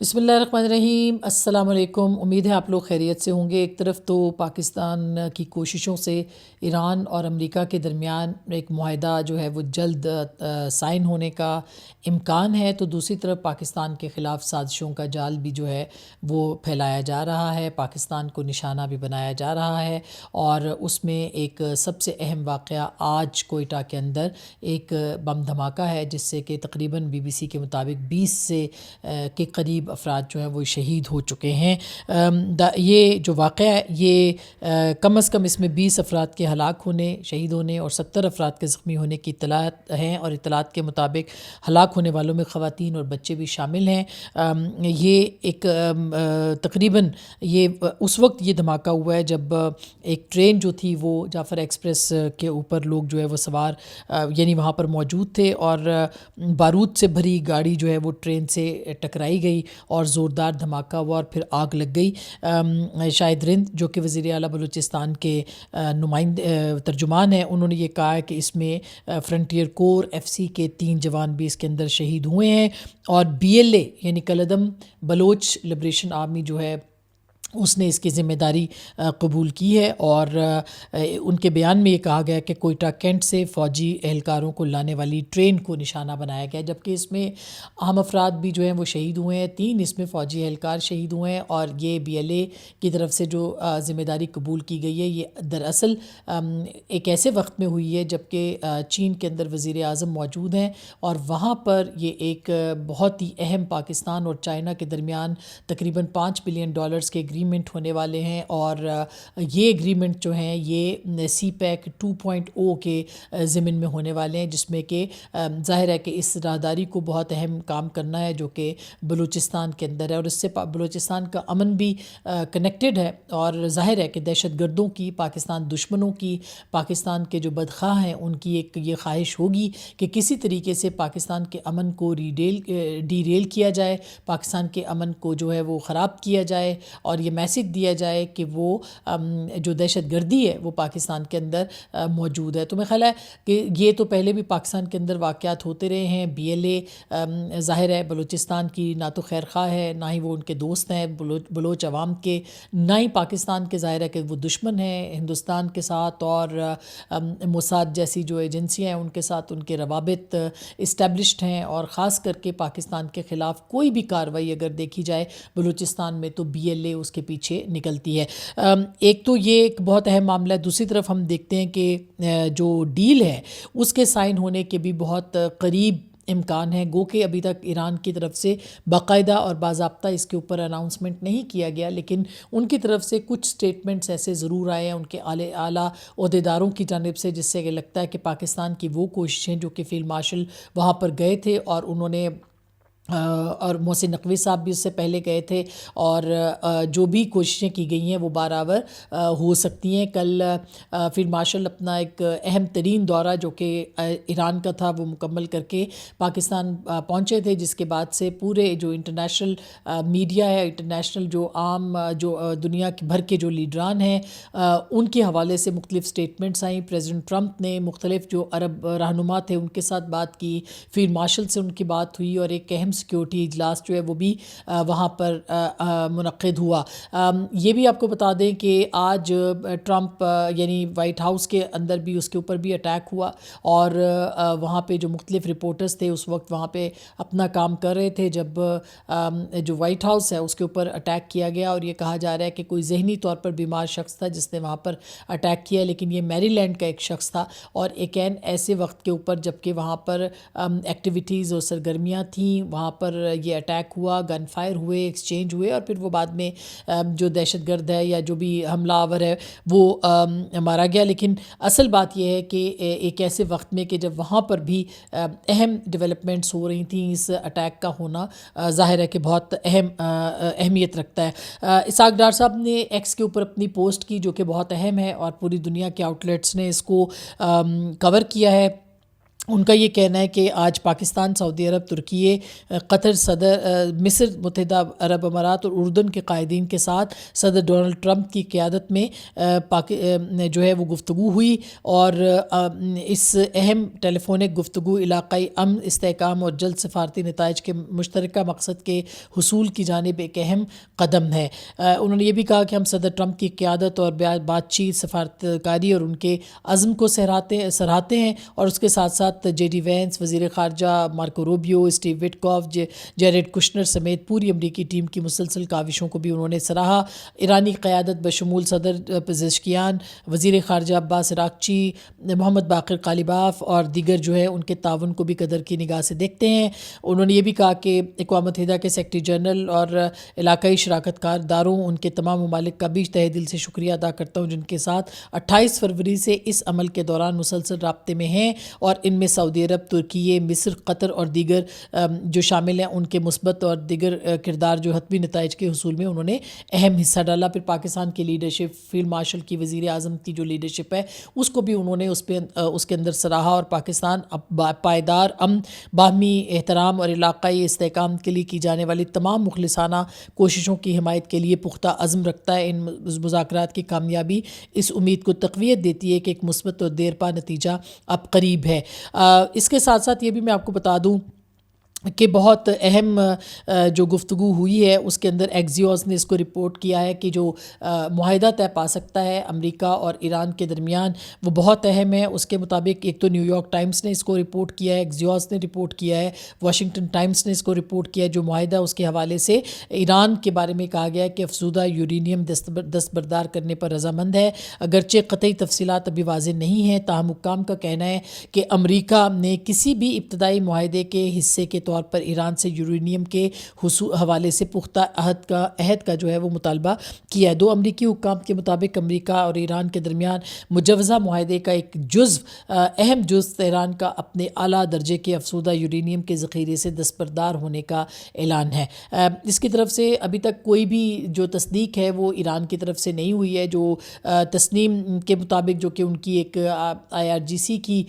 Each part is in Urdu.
بسم اللہ الرحمن الرحیم، السلام علیکم۔ امید ہے آپ لوگ خیریت سے ہوں گے۔ ایک طرف تو پاکستان کی کوششوں سے ایران اور امریکہ کے درمیان ایک معاہدہ جو ہے وہ جلد سائن ہونے کا امکان ہے، تو دوسری طرف پاکستان کے خلاف سازشوں کا جال بھی جو ہے وہ پھیلایا جا رہا ہے، پاکستان کو نشانہ بھی بنایا جا رہا ہے۔ اور اس میں ایک سب سے اہم واقعہ آج کوئٹہ کے اندر ایک بم دھماکہ ہے، جس سے کہ تقریباً BBC کے مطابق 20 سے کے قریب افراد جو ہیں وہ شہید ہو چکے ہیں۔ یہ جو واقعہ ہے یہ کم از کم اس میں 20 افراد کے ہلاک ہونے، شہید ہونے اور 70 افراد کے زخمی ہونے کی اطلاعات ہیں، اور اطلاعات کے مطابق ہلاک ہونے والوں میں خواتین اور بچے بھی شامل ہیں۔ یہ ایک تقریباً یہ اس وقت یہ دھماکہ ہوا ہے جب ایک ٹرین جو تھی وہ جعفر ایکسپریس کے اوپر لوگ جو ہے وہ سوار یعنی وہاں پر موجود تھے، اور بارود سے بھری گاڑی جو ہے وہ ٹرین سے ٹکرائی گئی اور زوردار دھماکہ ہوا اور پھر آگ لگ گئی۔ شاہد رند جو کہ وزیر اعلیٰ بلوچستان کے ترجمان ہیں، انہوں نے یہ کہا ہے کہ اس میں فرنٹیئر کور FC کے 3 جوان بھی اس کے اندر شہید ہوئے ہیں، اور BLA یعنی کلدم بلوچ لبریشن آرمی جو ہے اس نے اس کی ذمہ داری قبول کی ہے، اور ان کے بیان میں یہ کہا گیا کہ کوئٹہ کینٹ سے فوجی اہلکاروں کو لانے والی ٹرین کو نشانہ بنایا گیا، جبکہ اس میں اہم افراد بھی جو ہیں وہ شہید ہوئے ہیں۔ 3 اس میں فوجی اہلکار شہید ہوئے ہیں، اور یہ BLA کی طرف سے جو ذمہ داری قبول کی گئی ہے یہ دراصل ایک ایسے وقت میں ہوئی ہے جبکہ چین کے اندر وزیر اعظم موجود ہیں، اور وہاں پر یہ ایک بہت ہی اہم پاکستان اور چائنا کے درمیان تقریباً $5 بلین کے ایگریمنٹ ہونے والے ہیں، اور یہ ایگریمنٹ جو ہیں یہ CPEC 2.0 کے ضمن میں ہونے والے ہیں، جس میں کہ ظاہر ہے کہ اس راہداری کو بہت اہم کام کرنا ہے جو کہ بلوچستان کے اندر ہے، اور اس سے بلوچستان کا امن بھی کنیکٹڈ ہے، اور ظاہر ہے کہ دہشت گردوں کی، پاکستان دشمنوں کی، پاکستان کے جو بدخواہ ہیں ان کی ایک یہ خواہش ہوگی کہ کسی طریقے سے پاکستان کے امن کو ڈی ریل کیا جائے، پاکستان کے امن کو جو ہے وہ خراب کیا جائے، اور یہ میسج دیا جائے کہ وہ جو دہشت گردی ہے وہ پاکستان کے اندر موجود ہے۔ تو میں خیال ہے کہ یہ تو پہلے بھی پاکستان کے اندر واقعات ہوتے رہے ہیں۔ BLA ظاہر ہے بلوچستان کی نہ تو خیر خواہ ہے، نہ ہی وہ ان کے دوست ہیں بلوچ عوام کے، نہ ہی پاکستان کے ظاہر ہے کہ وہ دشمن ہیں ہندوستان کے ساتھ، اور موساد جیسی جو ایجنسیاں ہیں ان کے ساتھ ان کے روابط اسٹیبلشڈ ہیں، اور خاص کر کے پاکستان کے خلاف کوئی بھی کارروائی اگر دیکھی جائے بلوچستان میں تو BLA اس کے پیچھے نکلتی ہے۔ ایک تو یہ ایک بہت اہم معاملہ ہے۔ دوسری طرف ہم دیکھتے ہیں کہ جو ڈیل ہے اس کے سائن ہونے کے بھی بہت قریب امکان ہے، گو کہ ابھی تک ایران کی طرف سے باقاعدہ اور باضابطہ اس کے اوپر اناؤنسمنٹ نہیں کیا گیا، لیکن ان کی طرف سے کچھ سٹیٹمنٹس ایسے ضرور آئے ہیں ان کے اعلیٰ عہدیداروں کی جانب سے، جس سے کہ لگتا ہے کہ پاکستان کی وہ کوششیں جو کہ فیلڈ مارشل وہاں پر گئے تھے، اور انہوں نے اور محسن نقوی صاحب بھی اس سے پہلے گئے تھے، اور جو بھی کوششیں کی گئی ہیں وہ بارآور ہو سکتی ہیں۔ کل فیلڈ مارشل اپنا ایک اہم ترین دورہ جو کہ ایران کا تھا وہ مکمل کر کے پاکستان پہنچے تھے، جس کے بعد سے پورے جو انٹرنیشنل میڈیا ہے، انٹرنیشنل جو عام جو دنیا بھر کے جو لیڈران ہیں ان کے حوالے سے مختلف سٹیٹمنٹس آئیں۔ پریزیڈنٹ ٹرمپ نے مختلف جو عرب رہنما تھے ان کے ساتھ بات کی، فیلڈ مارشل سے ان کی بات ہوئی، اور ایک اہم سیکیورٹی اجلاس جو ہے وہ بھی وہاں پر منعقد ہوا۔ یہ بھی آپ کو بتا دیں کہ آج ٹرمپ یعنی وائٹ ہاؤس کے اندر بھی اس کے اوپر بھی اٹیک ہوا، اور وہاں پہ جو مختلف رپورٹرز تھے اس وقت وہاں پہ اپنا کام کر رہے تھے جب جو وائٹ ہاؤس ہے اس کے اوپر اٹیک کیا گیا، اور یہ کہا جا رہا ہے کہ کوئی ذہنی طور پر بیمار شخص تھا جس نے وہاں پر اٹیک کیا، لیکن یہ میری لینڈ کا ایک شخص تھا، اور ایک ایسے وقت کے اوپر جبکہ وہاں پر ایکٹیویٹیز اور سرگرمیاں تھیں، وہاں پر یہ اٹیک ہوا، گن فائر ہوئے، ایکسچینج ہوئے، اور پھر وہ بعد میں جو دہشت گرد ہے یا جو بھی حملہ آور ہے وہ مارا گیا۔ لیکن اصل بات یہ ہے کہ ایک ایسے وقت میں کہ جب وہاں پر بھی اہم ڈیولپمنٹس ہو رہی تھیں، اس اٹیک کا ہونا ظاہر ہے کہ بہت اہمیت رکھتا ہے۔ اسحاق ڈار صاحب نے ایکس کے اوپر اپنی پوسٹ کی جو کہ بہت اہم ہے، اور پوری دنیا کے آؤٹ لیٹس نے اس کو کور کیا ہے۔ ان کا یہ کہنا ہے کہ آج پاکستان، سعودی عرب، ترکی، قطر، مصر، متحدہ عرب امارات اور اردن کے قائدین کے ساتھ صدر ڈونلڈ ٹرمپ کی قیادت میں جو ہے وہ گفتگو ہوئی، اور اس اہم ٹیلی فونک گفتگو علاقائی امن، استحکام اور جلد سفارتی نتائج کے مشترکہ مقصد کے حصول کی جانب ایک اہم قدم ہے۔ انہوں نے یہ بھی کہا کہ ہم صدر ٹرمپ کی قیادت اور بات چیت، سفارتکاری اور ان کے عزم کو سراہتے ہیں، اور اس کے ساتھ ساتھ جے ڈی وینس، وزیر خارجہ Marco Rubio, Steve Witkoff, Jared Kushner سمیت پوری امریکی ٹیم کی مسلسل کاوشوں کو بھی انہوں نے سراہا۔ ایرانی قیادت بشمول صدر پزشکیان، وزیر خارجہ عباس عراقچی، محمد باقر قالیباف اور دیگر جو ہے ان کے تعاون کو بھی قدر کی نگاہ سے دیکھتے ہیں۔ انہوں نے یہ بھی کہا کہ اقوام متحدہ کے سیکرٹری جنرل اور علاقائی شراکت داروں، ان کے تمام ممالک کا بھی تہہ دل سے شکریہ ادا کرتا ہوں، جن کے ساتھ 28 فروری سے اس عمل کے دوران مسلسل رابطے میں ہیں، اور ان میں سعودی عرب، ترکی، مصر، قطر اور دیگر جو شامل ہیں، ان کے مثبت اور دیگر کردار جو حتمی نتائج کے حصول میں انہوں نے اہم حصہ ڈالا۔ پھر پاکستان کی لیڈرشپ، فیلڈ مارشل کی، وزیر اعظم کی جو لیڈرشپ ہے اس کو بھی انہوں نے اس کے اندر سراہا، اور پاکستان پائیدار امن، باہمی احترام اور علاقائی استحکام کے لیے کی جانے والی تمام مخلصانہ کوششوں کی حمایت کے لیے پختہ عزم رکھتا ہے۔ ان مذاکرات کی کامیابی اس امید کو تقویت دیتی ہے کہ ایک مثبت اور دیرپا نتیجہ اب قریب ہے۔ اس کے ساتھ ساتھ یہ بھی میں آپ کو بتا دوں کہ بہت اہم جو گفتگو ہوئی ہے اس کے اندر ایکزیوس نے اس کو رپورٹ کیا ہے کہ جو معاہدہ طے پا سکتا ہے امریکہ اور ایران کے درمیان وہ بہت اہم ہے۔ اس کے مطابق ایک تو نیو یارک ٹائمز نے اس کو رپورٹ کیا ہے، ایکزیوس نے رپورٹ کیا ہے، واشنگٹن ٹائمز نے اس کو رپورٹ کیا ہے۔ جو معاہدہ اس کے حوالے سے ایران کے بارے میں کہا گیا ہے کہ افزودہ یورینیم دستبردار کرنے پر رضامند ہے، اگرچہ قطعی تفصیلات ابھی واضح نہیں ہیں، تاہم حکام کا کہنا ہے کہ امریکہ نے کسی بھی ابتدائی معاہدے کے حصے کے طور پر ایران سے یورینیم کے حوالے سے پختہ عہد کا جو ہے وہ مطالبہ کیا ہے۔ دو امریکی حکام کے مطابق امریکہ اور ایران کے درمیان مجوزہ معاہدے کا ایک اہم جزو تہران کا اپنے اعلیٰ درجے کے افزودہ یورینیم کے ذخیرے سے دستبردار ہونے کا اعلان ہے۔ اس کی طرف سے ابھی تک کوئی بھی جو تصدیق ہے وہ ایران کی طرف سے نہیں ہوئی ہے۔ جو تسنیم کے مطابق، جو کہ ان کی ایک IRGC کی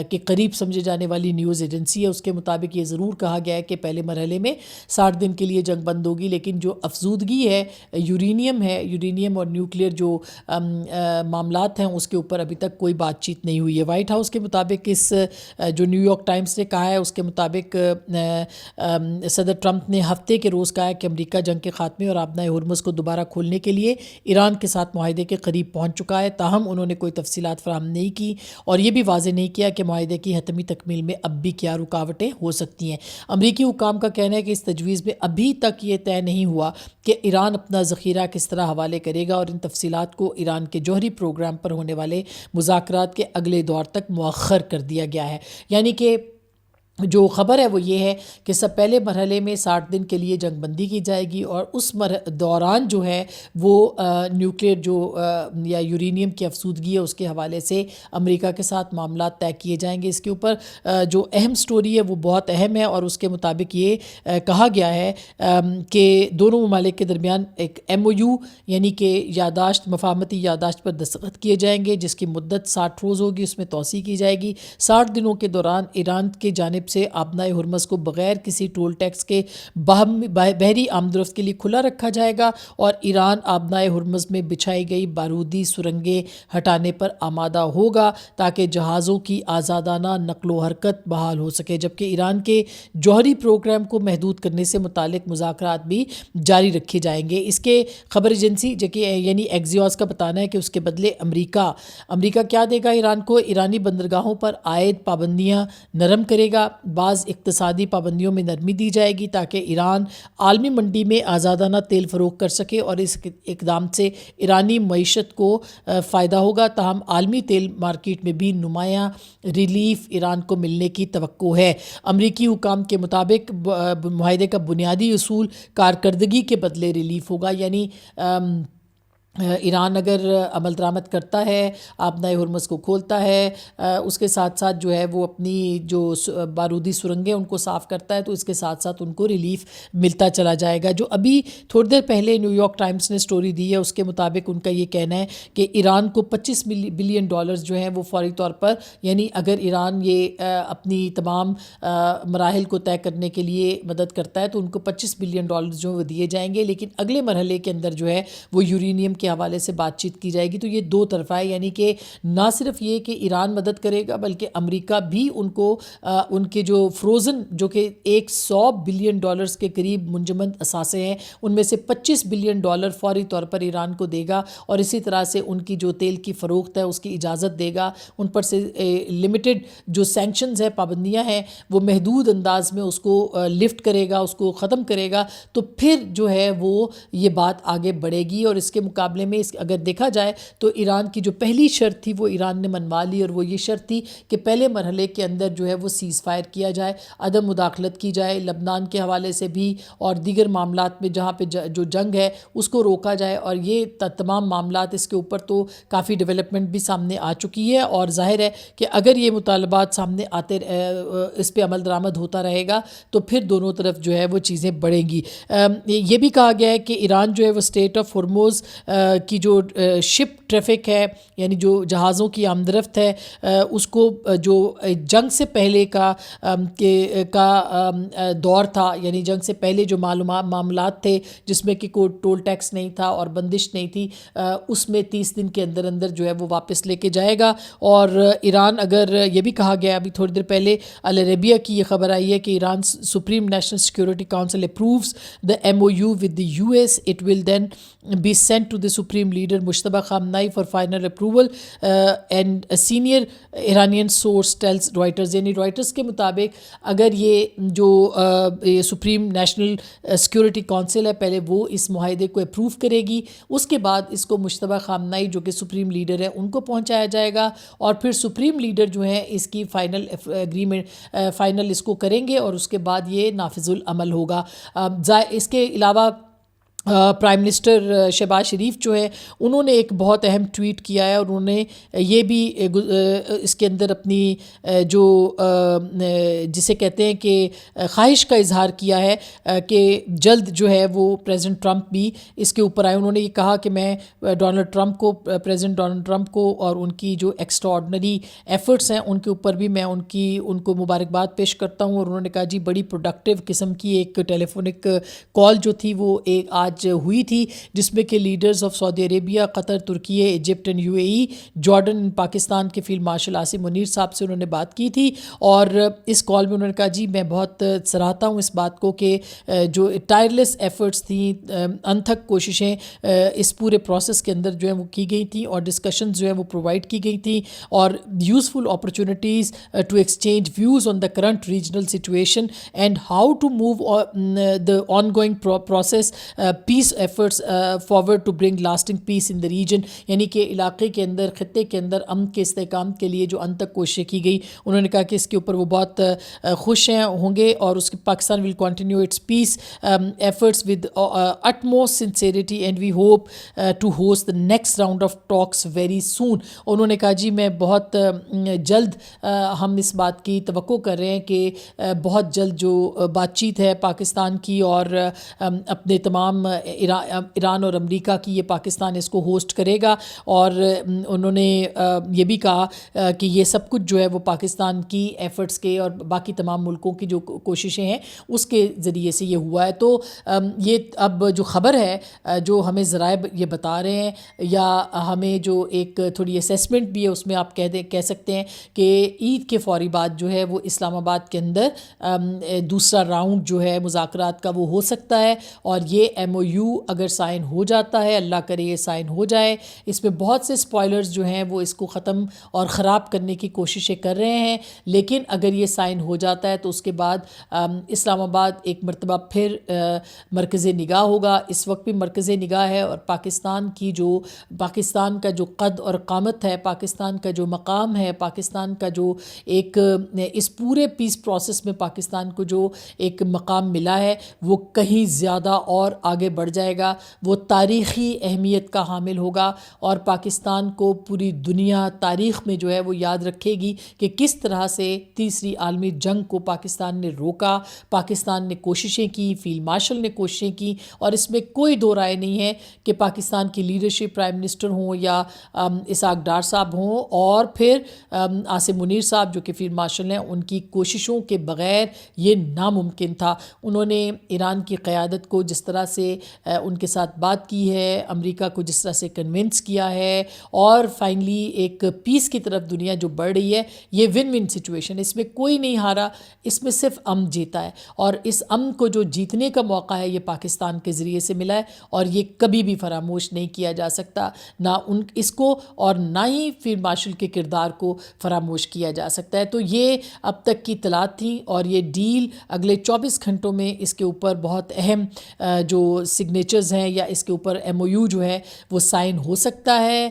کے قریب سمجھے جانے والی نیوز ایجنسی ہے، اس کے مطابق یہ ضرور کہا گیا ہے کہ پہلے مرحلے میں 60 دن کے لیے جنگ بند ہوگی، لیکن جو افزودگی ہے یورینیم اور نیوکلیئر جو معاملات ہیں اس کے اوپر ابھی تک کوئی بات چیت نہیں ہوئی ہے۔ وائٹ ہاؤس کے مطابق اس جو نیو یارک ٹائمز نے کہا ہے اس کے مطابق صدر ٹرمپ نے ہفتے کے روز کہا ہے کہ امریکہ جنگ کے خاتمے اور آبنائے ہرمز کو دوبارہ کھولنے کے لیے ایران کے ساتھ معاہدے کے قریب پہنچ چکا ہے، تاہم انہوں نے کوئی تفصیلات فراہم نہیں کی اور یہ بھی واضح نہیں کیا کہ معاہدے کی حتمی تکمیل میں اب بھی کیا رکاوٹیں ہو سکتی ہیں۔ امریکی حکام کا کہنا ہے کہ اس تجویز میں ابھی تک یہ طے نہیں ہوا کہ ایران اپنا ذخیرہ کس طرح حوالے کرے گا، اور ان تفصیلات کو ایران کے جوہری پروگرام پر ہونے والے مذاکرات کے اگلے دور تک مؤخر کر دیا گیا ہے۔ یعنی کہ جو خبر ہے وہ یہ ہے کہ سب پہلے مرحلے میں 60 دن کے لیے جنگ بندی کی جائے گی، اور اس دوران جو ہے وہ نیوکلیئر جو یا یورینیم کی افزودگی ہے اس کے حوالے سے امریکہ کے ساتھ معاملات طے کیے جائیں گے۔ اس کے اوپر جو اہم سٹوری ہے وہ بہت اہم ہے، اور اس کے مطابق یہ کہا گیا ہے کہ دونوں ممالک کے درمیان ایک MOU یعنی کہ یادداشت، مفاہمتی یادداشت پر دستخط کیے جائیں گے، جس کی مدت 60 روز ہوگی، اس میں توسیع کی جائے گی۔ 60 دنوں کے دوران ایران کی جانب سے آبنائے ہرمز کو بغیر کسی ٹول ٹیکس کے بحری آمد و رفت کے لیے کھلا رکھا جائے گا، اور ایران آبنائے ہرمز میں بچھائی گئی بارودی سرنگیں ہٹانے پر آمادہ ہوگا تاکہ جہازوں کی آزادانہ نقل و حرکت بحال ہو سکے، جبکہ ایران کے جوہری پروگرام کو محدود کرنے سے متعلق مذاکرات بھی جاری رکھے جائیں گے۔ اس کے خبر ایجنسی یعنی ایکزیوس کا بتانا ہے کہ اس کے بدلے امریکہ کیا دے گا ایران کو؟ ایرانی بندرگاہوں پر عائد پابندیاں نرم کرے گا، بعض اقتصادی پابندیوں میں نرمی دی جائے گی تاکہ ایران عالمی منڈی میں آزادانہ تیل فروخت کر سکے، اور اس اقدام سے ایرانی معیشت کو فائدہ ہوگا، تاہم عالمی تیل مارکیٹ میں بھی نمایاں ریلیف ایران کو ملنے کی توقع ہے۔ امریکی حکام کے مطابق معاہدے کا بنیادی اصول کارکردگی کے بدلے ریلیف ہوگا، یعنی ایران اگر عمل درآمد کرتا ہے، آبنائے ہرمز کو کھولتا ہے، اس کے ساتھ ساتھ جو ہے وہ اپنی جو بارودی سرنگیں ان کو صاف کرتا ہے، تو اس کے ساتھ ساتھ ان کو ریلیف ملتا چلا جائے گا. جو ابھی تھوڑی دیر پہلے نیو یارک ٹائمز نے سٹوری دی ہے، اس کے مطابق ان کا یہ کہنا ہے کہ ایران کو $25 بلین جو ہیں وہ فوری طور پر، یعنی اگر ایران یہ اپنی تمام مراحل کو طے کرنے کے لیے مدد کرتا ہے تو ان کو $25 بلین جو وہ دیے جائیں گے. لیکن اگلے مرحلے کے اندر جو ہے وہ یورینیم کے حوالے سے بات چیت کی جائے گی. تو یہ دو طرفہ ہے، یعنی کہ نہ صرف یہ کہ ایران مدد کرے گا بلکہ امریکہ بھی ان کو ان کے جو فروزن، جو کہ $100 بلین کے قریب منجمد اثاثے ہیں، ان میں سے $25 بلین فوری طور پر ایران کو دے گا، اور اسی طرح سے ان کی جو تیل کی فروخت ہے اس کی اجازت دے گا. ان پر سے لمیٹڈ جو سینکشنز ہیں، پابندیاں ہیں، وہ محدود انداز میں اس کو لفٹ کرے گا، اس کو ختم کرے گا. تو پھر جو ہے وہ یہ بات آگے بڑھے گی. اور اس کے مقابلے میں اگر دیکھا جائے تو ایران کی جو پہلی شرط تھی وہ ایران نے منوا لی، اور وہ یہ شرط تھی کہ پہلے مرحلے کے اندر جو ہے وہ سیز فائر کیا جائے، عدم مداخلت کی جائے، لبنان کے حوالے سے بھی اور دیگر معاملات میں جہاں پہ جو جنگ ہے اس کو روکا جائے. اور یہ تمام معاملات، اس کے اوپر تو کافی ڈیولپمنٹ بھی سامنے آ چکی ہے، اور ظاہر ہے کہ اگر یہ مطالبات سامنے آتے اس پہ عمل درآمد ہوتا رہے گا تو پھر دونوں طرف جو ہے وہ چیزیں بڑھیں گی. یہ بھی کہا گیا ہے کہ ایران جو ہے وہ اسٹریٹ آف ہرمز کی جو شپ ٹریفک ہے، یعنی جو جہازوں کی آمد رفت ہے، اس کو جو جنگ سے پہلے کا دور تھا، یعنی جنگ سے پہلے جو معاملات تھے جس میں کہ کوئی ٹول ٹیکس نہیں تھا اور بندش نہیں تھی، اس میں 30 دن کے اندر اندر جو ہے وہ واپس لے کے جائے گا. اور ایران، اگر یہ بھی کہا گیا ابھی تھوڑی دیر پہلے العربیہ کی یہ خبر آئی ہے کہ Iran supreme national security council approves the MOU with the US. It will then be sent to the Supreme Leader Mujtaba Khamenei for final approval, and a senior Iranian source tells Reuters. یعنی رائٹرز کے مطابق اگر یہ جو سپریم نیشنل سیکورٹی کونسل ہے پہلے وہ اس معاہدے کو اپروو کرے گی، اس کے بعد اس کو مجتبیٰ خامنئی جو کہ سپریم لیڈر ہے ان کو پہنچایا جائے گا، اور پھر سپریم لیڈر جو ہیں اس کی فائنل ایگریمنٹ فائنل اس کو کریں گے، اور اس کے بعد یہ نافذ العمل ہوگا. اس کے علاوہ پرائم منسٹر شہباز شریف جو ہے انہوں نے ایک بہت اہم ٹویٹ کیا ہے، اور انہوں نے یہ بھی اس کے اندر اپنی جو جسے کہتے ہیں کہ خواہش کا اظہار کیا ہے کہ جلد جو ہے وہ پریزیڈنٹ ٹرمپ بھی اس کے اوپر آئے. انہوں نے یہ کہا کہ میں پریزیڈنٹ ڈونلڈ ٹرمپ کو اور ان کی جو ایکسٹرا آرڈنری ایفرٹس ہیں ان کے اوپر بھی میں ان کو مبارکباد پیش کرتا ہوں. اور انہوں نے کہا جی بڑی پروڈکٹیو قسم کی ایک ٹیلی فونک کال جو تھی وہ آج ہوئی تھی، جس میں کہ leaders of Saudi Arabia, Qatar, Türkiye, Egypt and UAE، Jordan, Pakistan کے فیلڈ مارشل عاصم منیر صاحب سے انہوں نے بات کی تھی. اور اس کال میں انہوں نے کہا جی میں بہت سراہتا ہوں اس بات کو کہ جو ٹائرلیس ایفرٹس تھیں، انتھک کوششیں اس پورے پروسیس کے اندر جو ہیں وہ کی گئی تھیں، اور ڈسکشنز جو ہیں وہ پرووائڈ کی گئی تھیں، اور useful opportunities to exchange views on the current regional situation and how to move the ongoing process peace efforts forward to bring lasting peace in the region. یعنی کہ علاقے کے اندر، خطے کے اندر امن کے استحکام کے لیے جو انتک کوششیں کی گئی، انہوں نے کہا کہ اس کے اوپر وہ بہت خوش ہوں گے، اور اس کے Pakistan will continue its peace efforts with utmost sincerity and we hope to host the next round of talks very soon. انہوں نے کہا جی میں بہت جلد ہم اس بات کی توقع کر رہے ہیں کہ بہت جلد جو بات چیت ہے پاکستان کی اور اپنے تمام ایران اور امریکہ کی، یہ پاکستان اس کو ہوسٹ کرے گا. اور انہوں نے یہ بھی کہا کہ یہ سب کچھ جو ہے وہ پاکستان کی ایفرٹس کے اور باقی تمام ملکوں کی جو کوششیں ہیں اس کے ذریعے سے یہ ہوا ہے. تو یہ اب جو خبر ہے جو ہمیں ذرائع یہ بتا رہے ہیں، یا ہمیں جو ایک تھوڑی اسیسمنٹ بھی ہے اس میں آپ کہہ سکتے ہیں کہ عید کے فوری بعد جو ہے وہ اسلام آباد کے اندر دوسرا راؤنڈ جو ہے مذاکرات کا وہ ہو سکتا ہے. اور یہ MOU اگر سائن ہو جاتا ہے، اللہ کرے یہ سائن ہو جائے، اس میں بہت سے اسپوائلرز جو ہیں وہ اس کو ختم اور خراب کرنے کی کوششیں کر رہے ہیں، لیکن اگر یہ سائن ہو جاتا ہے تو اس کے بعد اسلام آباد ایک مرتبہ پھر مرکز نگاہ ہوگا. اس وقت بھی مرکز نگاہ ہے، اور پاکستان کا جو قد اور قامت ہے، پاکستان کا جو مقام ہے، پاکستان کا جو ایک اس پورے پیس پروسیس میں پاکستان کو جو ایک مقام ملا ہے وہ کہیں زیادہ اور آگے بڑھ جائے گا وہ تاریخی اہمیت کا حامل ہوگا، اور پاکستان کو پوری دنیا تاریخ میں جو ہے وہ یاد رکھے گی کہ کس طرح سے تیسری عالمی جنگ کو پاکستان نے روکا، پاکستان نے کوششیں کی، فیلڈ مارشل نے کوششیں کی، اور اس میں کوئی دو رائے نہیں ہے کہ پاکستان کی لیڈرشپ، پرائم منسٹر ہوں یا اسحاق ڈار صاحب ہوں، اور پھر عاصم منیر صاحب جو کہ فیلڈ مارشل ہیں، ان کی کوششوں کے بغیر یہ ناممکن تھا۔ انہوں نے ایران کی قیادت کو جس طرح سے ان کے ساتھ بات کی ہے، امریکہ کو جس طرح سے کنونس کیا ہے، اور فائنلی ایک پیس کی طرف دنیا جو بڑھ رہی ہے، یہ ون ون سچویشن، اس میں کوئی نہیں ہارا، اس میں صرف امن جیتا ہے، اور اس امن کو جو جیتنے کا موقع ہے یہ پاکستان کے ذریعے سے ملا ہے، اور یہ کبھی بھی فراموش نہیں کیا جا سکتا، نہ اس کو اور نہ ہی فیلڈ مارشل کے کردار کو فراموش کیا جا سکتا ہے۔ تو یہ اب تک کی اطلاعات تھیں، اور یہ ڈیل اگلے 24 گھنٹوں میں اس کے اوپر بہت اہم جو سگنیچرز ہیں یا اس کے اوپر MOU جو ہے وہ سائن ہو سکتا ہے۔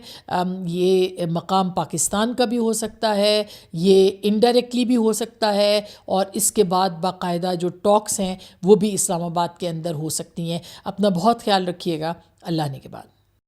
یہ مقام پاکستان کا بھی ہو سکتا ہے، یہ انڈائریکٹلی بھی ہو سکتا ہے، اور اس کے بعد باقاعدہ جو ٹاکس ہیں وہ بھی اسلام آباد کے اندر ہو سکتی ہیں۔ اپنا بہت خیال رکھیے گا، اللہ نے کے بعد۔